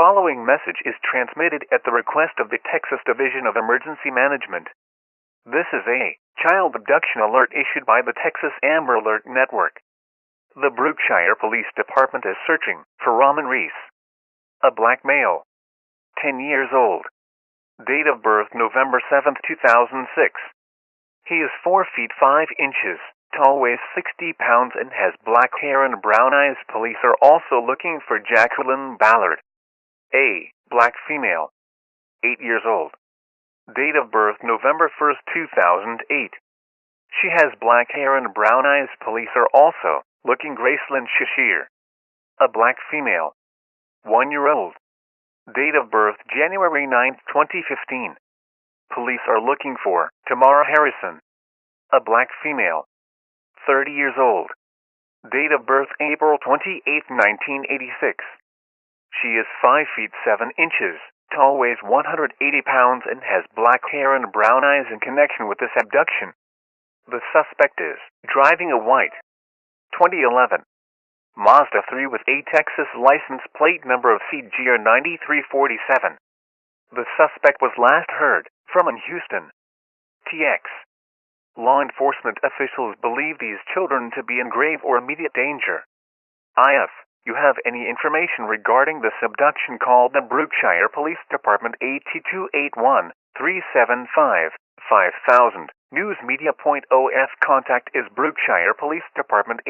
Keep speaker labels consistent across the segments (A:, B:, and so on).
A: following message is transmitted at the request of the Texas Division of Emergency Management. This is a child abduction alert issued by the Texas Amber Alert Network. The Brookshire Police Department is searching for Raman Reese, a black male, 10 years old. Date of birth November 7, 2006. He is 4 feet 5 inches tall, weighs 60 pounds, and has black hair and brown eyes. Police are also looking for Jacqueline Ballard, a black female, 8 years old. Date of birth November 1, 2008. She has black hair and brown eyes. Police are also looking Gracelyn Shashir, a black female, 1 year old. Date of birth January 9, 2015. Police are looking for Tamara Harrison, a black female, 30 years old. Date of birth April 28, 1986. She is 5 feet 7 inches tall, weighs 180 pounds, and has black hair and brown eyes. In connection with this abduction, the suspect is driving a white 2011 Mazda 3 with a Texas license plate number of CGR 9347. The suspect was last heard from in Houston, TX. Law enforcement officials believe these children to be in grave or immediate danger. If you have any information regarding this abduction, call the Brookshire Police Department 8281-375-5000. News Media Point OF. Contact is Brookshire Police Department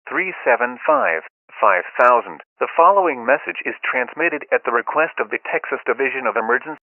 A: 8281-375-5000. The following message is transmitted at the request of the Texas Division of Emergency